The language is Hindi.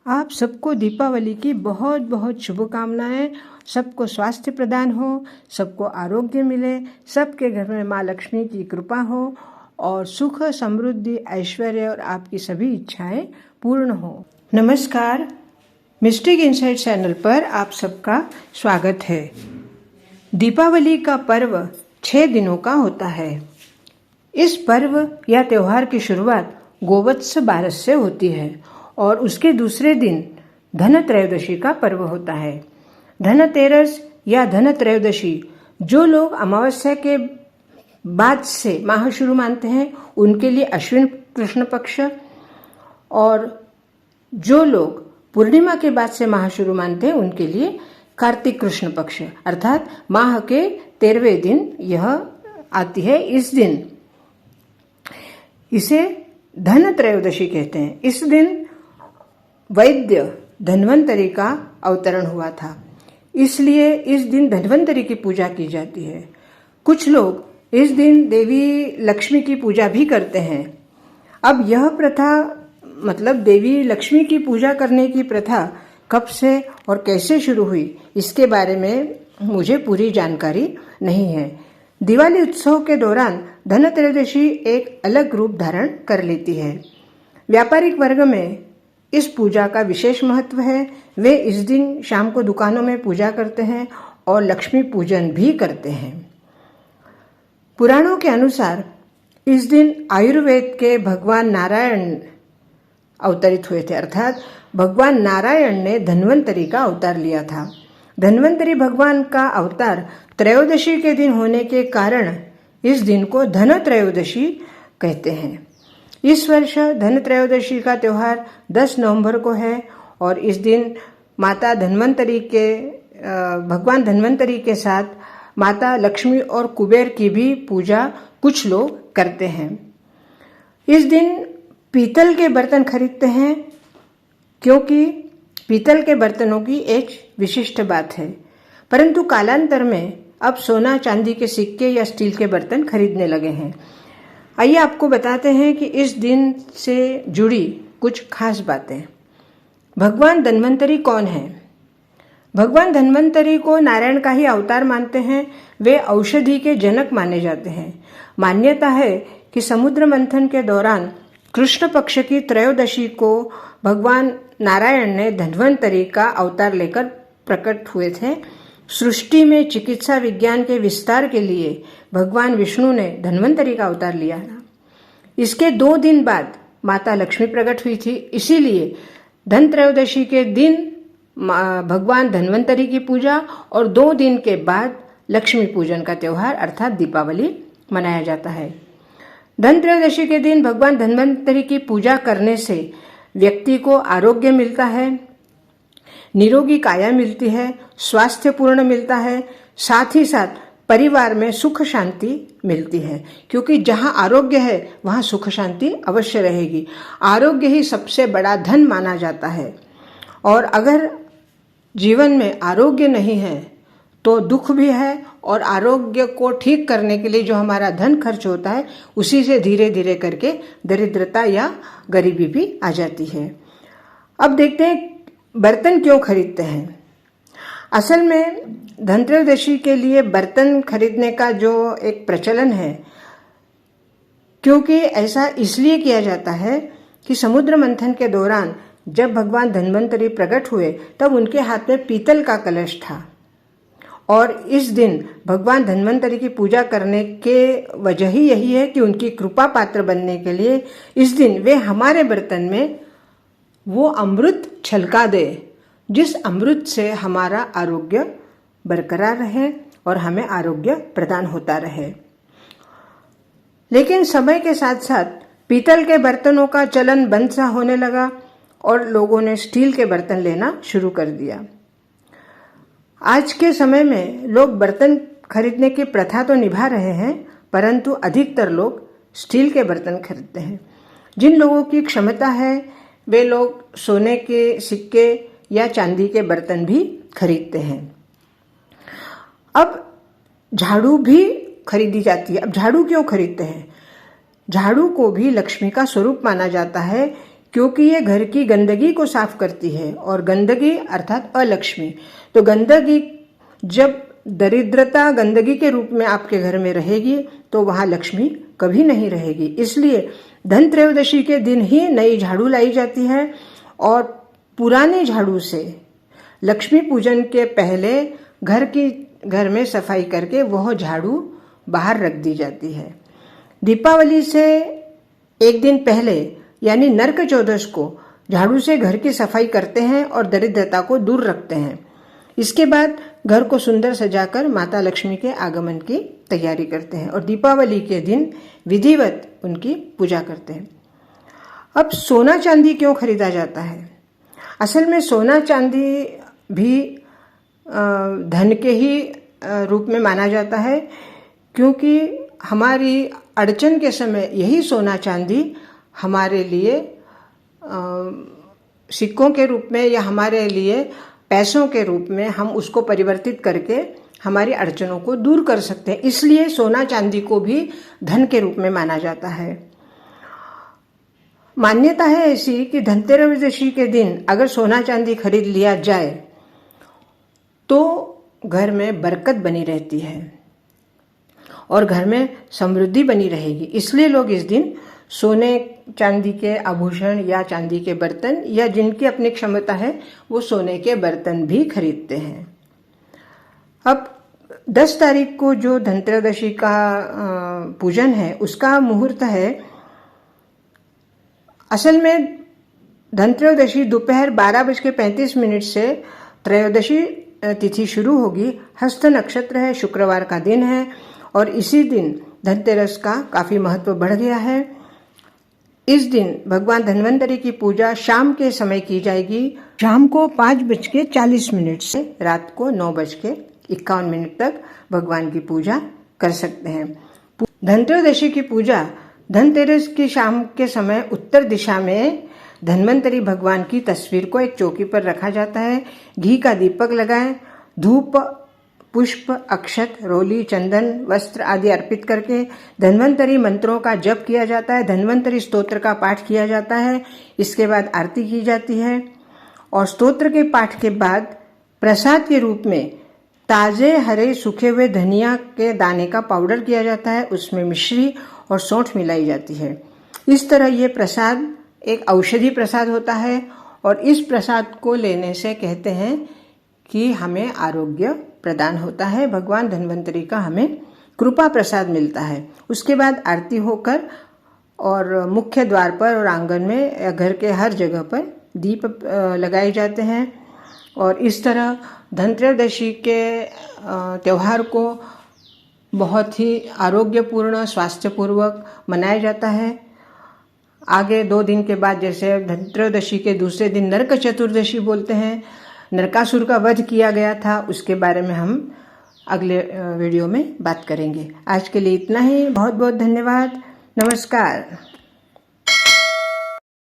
आप सबको दीपावली की बहुत बहुत शुभकामनाएं। सबको स्वास्थ्य प्रदान हो, सबको आरोग्य मिले, सबके घर में माँ लक्ष्मी की कृपा हो और सुख समृद्धि ऐश्वर्य और आपकी सभी इच्छाएं पूर्ण हो। नमस्कार, मिस्टिक इनसाइट चैनल पर आप सबका स्वागत है। दीपावली का पर्व 6 दिनों का होता है। इस पर्व या त्योहार की शुरुआत गोवत्स बारस से होती है और उसके दूसरे दिन धनत्रयोदशी का पर्व होता है। धनतेरस या धनत्रयोदशी जो लोग अमावस्या के बाद से माह शुरू मानते हैं उनके लिए अश्विन कृष्ण पक्ष, और जो लोग पूर्णिमा के बाद से माह शुरू मानते हैं उनके लिए कार्तिक कृष्ण पक्ष अर्थात माह के 13वें दिन यह आती है। इस दिन इसे धनत्रयोदशी कहते हैं। इस दिन वैद्य धन्वंतरि का अवतरण हुआ था, इसलिए इस दिन धन्वंतरि की पूजा की जाती है। कुछ लोग इस दिन देवी लक्ष्मी की पूजा भी करते हैं। अब यह प्रथा मतलब देवी लक्ष्मी की पूजा करने की प्रथा कब से और कैसे शुरू हुई इसके बारे में मुझे पूरी जानकारी नहीं है। दिवाली उत्सव के दौरान धनत्रयोदशी एक अलग रूप धारण कर लेती है। व्यापारिक वर्ग में इस पूजा का विशेष महत्व है। वे इस दिन शाम को दुकानों में पूजा करते हैं और लक्ष्मी पूजन भी करते हैं। पुराणों के अनुसार इस दिन आयुर्वेद के भगवान नारायण अवतरित हुए थे, अर्थात भगवान नारायण ने धन्वंतरि का अवतार लिया था। धन्वंतरि भगवान का अवतार त्रयोदशी के दिन होने के कारण इस दिन को धनत्रयोदशी कहते हैं। इस वर्ष धनत्रयोदशी का त्यौहार 10 नवंबर को है और इस दिन माता धन्वंतरि के भगवान धन्वंतरि के साथ माता लक्ष्मी और कुबेर की भी पूजा कुछ लोग करते हैं। इस दिन पीतल के बर्तन खरीदते हैं क्योंकि पीतल के बर्तनों की एक विशिष्ट बात है, परंतु कालांतर में अब सोना चांदी के सिक्के या स्टील के बर्तन खरीदने लगे हैं। आइए आपको बताते हैं कि इस दिन से जुड़ी कुछ खास बातें। भगवान धन्वंतरि कौन है? भगवान धन्वंतरि को नारायण का ही अवतार मानते हैं। वे औषधि के जनक माने जाते हैं। मान्यता है कि समुद्र मंथन के दौरान कृष्ण पक्ष की त्रयोदशी को भगवान नारायण ने धन्वंतरि का अवतार लेकर प्रकट हुए थे। सृष्टि में चिकित्सा विज्ञान के विस्तार के लिए भगवान विष्णु ने धन्वंतरि का अवतार लिया था। इसके 2 दिन बाद माता लक्ष्मी प्रकट हुई थी, इसीलिए धनत्रयोदशी के दिन भगवान धन्वंतरि की पूजा और 2 दिन के बाद लक्ष्मी पूजन का त्यौहार अर्थात दीपावली मनाया जाता है। धनत्रयोदशी के दिन भगवान धन्वंतरि की पूजा करने से व्यक्ति को आरोग्य मिलता है, निरोगी काया मिलती है, स्वास्थ्य पूर्ण मिलता है, साथ ही साथ परिवार में सुख शांति मिलती है, क्योंकि जहाँ आरोग्य है वहाँ सुख शांति अवश्य रहेगी। आरोग्य ही सबसे बड़ा धन माना जाता है और अगर जीवन में आरोग्य नहीं है तो दुख भी है, और आरोग्य को ठीक करने के लिए जो हमारा धन खर्च होता है उसी से धीरे धीरे करके दरिद्रता या गरीबी भी आ जाती है। अब देखते हैं बर्तन क्यों खरीदते हैं। असल में धनत्रयोदशी के लिए बर्तन खरीदने का जो एक प्रचलन है, क्योंकि ऐसा इसलिए किया जाता है कि समुद्र मंथन के दौरान जब भगवान धन्वंतरि प्रकट हुए तब उनके हाथ में पीतल का कलश था और इस दिन भगवान धन्वंतरि की पूजा करने के वजह ही यही है कि उनकी कृपा पात्र बनने के लिए इस दिन वे हमारे बर्तन में वो अमृत छलका दे जिस अमृत से हमारा आरोग्य बरकरार रहे और हमें आरोग्य प्रदान होता रहे। लेकिन समय के साथ साथ पीतल के बर्तनों का चलन बंद सा होने लगा और लोगों ने स्टील के बर्तन लेना शुरू कर दिया। आज के समय में लोग बर्तन खरीदने की प्रथा तो निभा रहे हैं, परंतु अधिकतर लोग स्टील के बर्तन खरीदते हैं। जिन लोगों की क्षमता है वे लोग सोने के सिक्के या चांदी के बर्तन भी खरीदते हैं। अब झाड़ू भी खरीदी जाती है। अब झाड़ू क्यों खरीदते हैं? झाड़ू को भी लक्ष्मी का स्वरूप माना जाता है, क्योंकि ये घर की गंदगी को साफ करती है, और गंदगी अर्थात अलक्ष्मी। तो गंदगी, जब दरिद्रता गंदगी के रूप में आपके घर में रहेगी तो वहाँ लक्ष्मी कभी नहीं रहेगी। इसलिए धन त्रयोदशी के दिन ही नई झाड़ू लाई जाती है, और पुरानी झाड़ू से लक्ष्मी पूजन के पहले घर में सफाई करके वह झाड़ू बाहर रख दी जाती है। दीपावली से एक दिन पहले यानी नरक चौदस को झाड़ू से घर की सफाई करते हैं और दरिद्रता को दूर रखते हैं। इसके बाद घर को सुंदर सजाकर माता लक्ष्मी के आगमन की तैयारी करते हैं, और दीपावली के दिन विधिवत उनकी पूजा करते हैं। अब सोना चांदी क्यों खरीदा जाता है? असल में सोना चांदी भी धन के ही रूप में माना जाता है, क्योंकि हमारी अड़चन के समय यही सोना चांदी हमारे लिए सिक्कों के रूप में या हमारे लिए पैसों के रूप में हम उसको परिवर्तित करके हमारी अड़चनों को दूर कर सकते हैं। इसलिए सोना चांदी को भी धन के रूप में माना जाता है। मान्यता है ऐसी कि धनतेरस के दिन अगर सोना चांदी खरीद लिया जाए तो घर में बरकत बनी रहती है और घर में समृद्धि बनी रहेगी। इसलिए लोग इस दिन सोने चांदी के आभूषण या चांदी के बर्तन, या जिनकी अपनी क्षमता है वो सोने के बर्तन भी खरीदते हैं। अब 10 तारीख को जो धनतेरस का पूजन है उसका मुहूर्त है। असल में धनत्रयोदशी दोपहर 12:35 से त्रयोदशी तिथि शुरू होगी। हस्त नक्षत्र है, शुक्रवार का दिन है, और इसी दिन धनतेरस का काफ़ी महत्व बढ़ गया है। इस दिन भगवान धन्वंतरी की पूजा शाम के समय की जाएगी। शाम को 5:40 से रात को 9:51 तक भगवान की पूजा कर सकते हैं। धनत्रयोदशी की पूजा धनतेरस की शाम के समय उत्तर दिशा में धन्वंतरी भगवान की तस्वीर को एक चौकी पर रखा जाता है। घी का दीपक लगाएं, धूप, पुष्प, अक्षत, रोली, चंदन, वस्त्र आदि अर्पित करके धन्वंतरी मंत्रों का जप किया जाता है। धन्वंतरी स्तोत्र का पाठ किया जाता है। इसके बाद आरती की जाती है, और स्तोत्र के पाठ के बाद प्रसाद के रूप में ताजे हरे सूखे हुए धनिया के दाने का पाउडर किया जाता है। उसमें मिश्री और सौंठ मिलाई जाती है। इस तरह ये प्रसाद एक औषधि प्रसाद होता है, और इस प्रसाद को लेने से कहते हैं कि हमें आरोग्य प्रदान होता है। भगवान धन्वंतरी का हमें कृपा प्रसाद मिलता है। उसके बाद आरती होकर और मुख्य द्वार पर और आंगन में या घर के हर जगह पर दीप लगाए जाते हैं, और इस तरह धनत्रयोदशी के त्यौहार को बहुत ही आरोग्यपूर्ण, स्वास्थ्यपूर्वक मनाया जाता है। आगे 2 दिन के बाद, जैसे धनत्रयोदशी के दूसरे दिन नरक चतुर्दशी बोलते हैं, नरकासुर का वध किया गया था, उसके बारे में हम अगले वीडियो में बात करेंगे। आज के लिए इतना ही। बहुत बहुत धन्यवाद। नमस्कार।